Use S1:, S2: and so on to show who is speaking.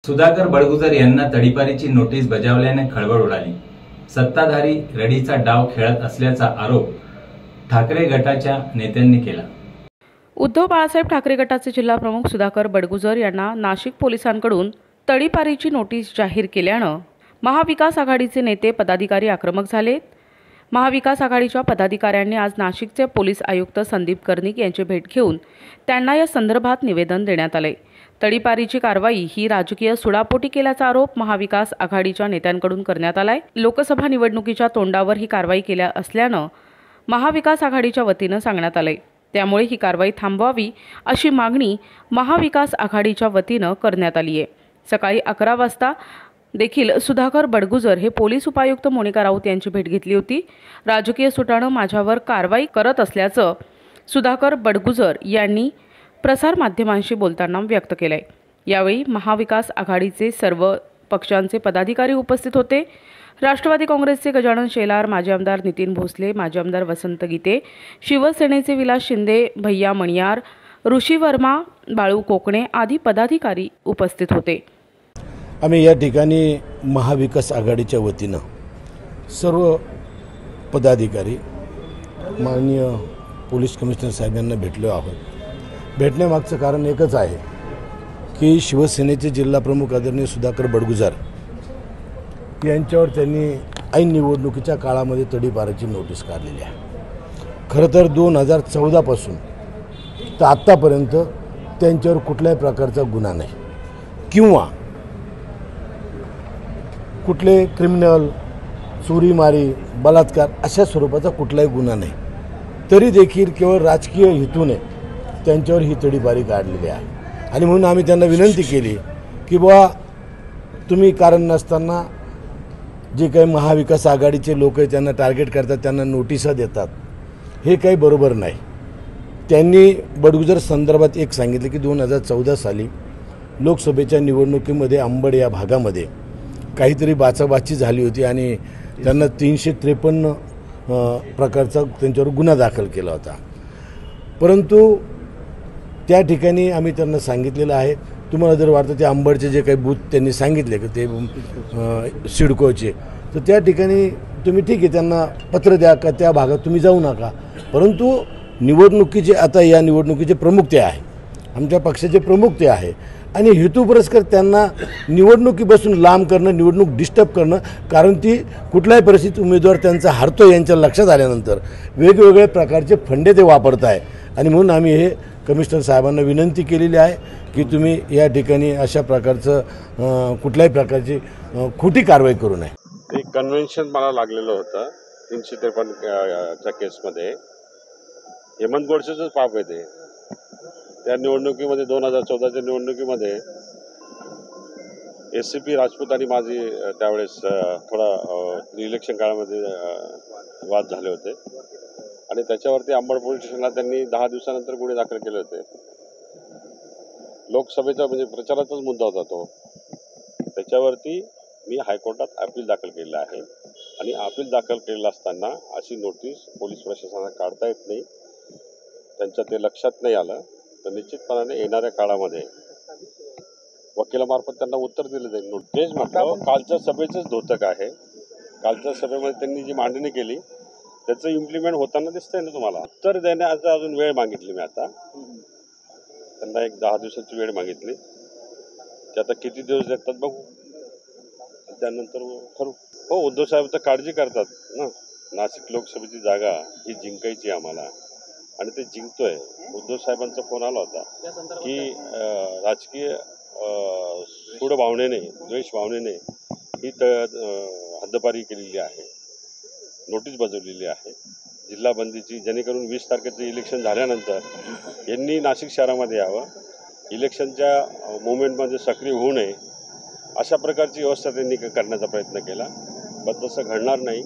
S1: सुधाकर बडगुजर यांना तडीपारीची नोटीस बजावल्याने खळबळ उडाली। सत्ताधारी रडीचा डाव खेळत असल्याचा आरोप ठाकरे गटाच्या नेत्यांनी केला।
S2: उद्धव बाळासाहेब ठाकरे गटाचे जिल्हा प्रमुख सुधाकर बडगुजर यांना नाशिक पोलिसांकडून तडीपारीची नोटीस जाहीर केल्यानं महाविकास आघाडीचे नेते पदाधिकारी आक्रमक झालेत। महाविकास आघाडीच्या पदाधिकाऱ्यांनी आज नाशिकचे पोलीस आयुक्त संदीप कर्णिक यांची भेट घेऊन त्यांना या संदर्भात निवेदन देण्यात आले। तडीपारीची कारवाई ही राजकीय सुडापोटी केल्याचा आरोप महाविकास आघाडीच्या नेत्यांकडून करण्यात आलाय। लोकसभा निवडणुकीच्या तोंडावर ही कारवाई केल्या असल्यानं महाविकास आघाडीच्या वतीनं सांगण्यात आले। त्यामुळे ही कारवाई थांबवावी अशी मागणी महाविकास आघाडीच्या वतीनं करण्यात आली आहे। सकाळी 11 वाजता देखील सुधाकर बडगुजर हे पोलीस उपायुक्त मोनिका राऊत यांची भेट घेतली होती। राजकीय सुटानं माझ्यावर कारवाई करत असल्याचं सुधाकर बडगुजर यांनी प्रसार माध्यमांशी बोलताना व्यक्त केलंय। यावेळी महाविकास आघाडीचे सर्व पक्षांचे पदाधिकारी उपस्थित होते। राष्ट्रवादी काँग्रेसचे गजानन शेलार, माजी आमदार नितीन भोसले, माजी आमदार वसंत गीते, शिवसेनेचे विलास शिंदे, भैया मणियार, ऋषी वर्मा, बाळू कोकणे आदी पदाधिकारी उपस्थित होते।
S3: आम्ही या ठिकाणी महाविकास आघाडीच्या वतीनं सर्व पदाधिकारी माननीय पोलीस कमिशनर साहेबांना भेटलो आहोत। भेटण्यामागचं कारण एकच आहे की शिवसेनेचे जिल्हा प्रमुख आदरणीय सुधाकर बडगुजर यांच्यावर त्यांनी ऐन निवडणुकीच्या काळामध्ये तडीपारीची नोटीस काढलेली आहे। खरं तर 2014 पासून तर आत्तापर्यंत त्यांच्यावर कुठल्याही प्रकारचा गुन्हा नाही किंवा कुठले क्रिमिनल चोरीमारी बलात्कार अशा स्वरूपाचा कुठलाही गुन्हा नाही, तरी देखील केवळ राजकीय हेतूने त्यांच्यावर ही तडीपारी काढलेली आहे। आणि म्हणून आम्ही त्यांना विनंती केली की बुवा तुम्ही कारण नसताना जे काही महाविकास आघाडीचे लोक त्यांना टार्गेट करतात, त्यांना नोटिसा देतात, हे काही बरोबर नाही। त्यांनी बडगुजर संदर्भात एक सांगितले की 2014 साली लोकसभेच्या निवडणुकीमध्ये अंबड या भागामध्ये काहीतरी बाचाबाची झाली होती आणि त्यांना 353 प्रकारचा त्यांच्यावर गुन्हा दाखल केला होता। परंतु त्या ठिकाणी आम्ही त्यांना सांगितलेलं आहे, तुम्हाला जर वाटतं ते अंबडचे जे काही बूथ त्यांनी सांगितले की ते सिडकोचे, तर त्या ठिकाणी तुम्ही ठीक आहे त्यांना पत्र द्या का त्या भागात तुम्ही जाऊ नका। परंतु निवडणुकीचे आता या निवडणुकीचे प्रमुख ते आहे, आमच्या पक्षाचे प्रमुख ते आहे आणि हेतुपुरस्कर त्यांना निवडणुकीपासून लांब करणं, निवडणूक डिस्टर्ब करणं, कारण ती कुठल्याही परिस्थितीत उमेदवार त्यांचा हरतो यांच्या लक्षात आल्यानंतर वेगवेगळ्या प्रकारचे फंडे ते वापरत आहे। आणि म्हणून आम्ही हे कमिशनर साहेबांना विनंती केलेली आहे की तुम्ही या ठिकाणी अशा प्रकारचं कुठल्याही प्रकारची खोटी कारवाई करू नये।
S4: एक कन्व्हेन्शन मला लागलेलं होतं 353 च्या केसमध्ये। हेमंत गोडसेचंच पाप आहे ते। त्या निवडणुकीमध्ये 2014च्या निवडणुकीमध्ये SCP राजपूत आणि माझी त्यावेळेस थोडा इलेक्शन काळामध्ये वाद झाले होते आणि त्याच्यावरती अंबड पोलीस स्टेशनला त्यांनी 10 दिवसानंतर गुन्हे दाखल केले होते। लोकसभेचा म्हणजे प्रचाराचाच मुद्दा होता तो। त्याच्यावरती मी हायकोर्टात अपील दाखल केलेलं आहे आणि अपील दाखल केलेलं असताना अशी नोटीस पोलीस प्रशासनाला काढता येत नाही, त्यांच्या ते लक्षात नाही आलं, तर निश्चितपणाने येणाऱ्या काळामध्ये वकिलामार्फत त्यांना उत्तर दिलं जाईल। तेच म्हटलं कालच्या सभेचंच द्योतक आहे। कालच्या सभेमध्ये त्यांनी जी मांडणी केली त्याचं इम्प्लिमेंट होताना दिसतंय ना तुम्हाला। उत्तर देण्याचा अजून वेळ मागितली मी आता त्यांना, एक 10 दिवसाची वेळ मागितली, ते आता किती दिवस देतात बघू, त्यानंतर ठरवू। हो, उद्धव साहेब तर काळजी करतात ना, नाशिक लोकसभेची जागा ही जिंकायची आम्हाला आणि ते जिंकतोय। उद्धव साहेबांचा फोन आला होता की राजकीय सूड भावनेने, द्वेष भावनेने ही हद्दपारी केलेली आहे, नोटीस बजावलेली आहे जिल्हाबंदीची, जेणेकरून 20 तारखेचं इलेक्शन झाल्यानंतर यांनी नाशिक शहरामध्ये यावं, इलेक्शनच्या मुवमेंटमध्ये सक्रिय होऊ नये, अशा प्रकारची व्यवस्था त्यांनी करण्याचा प्रयत्न केला। पण तसं घडणार नाही।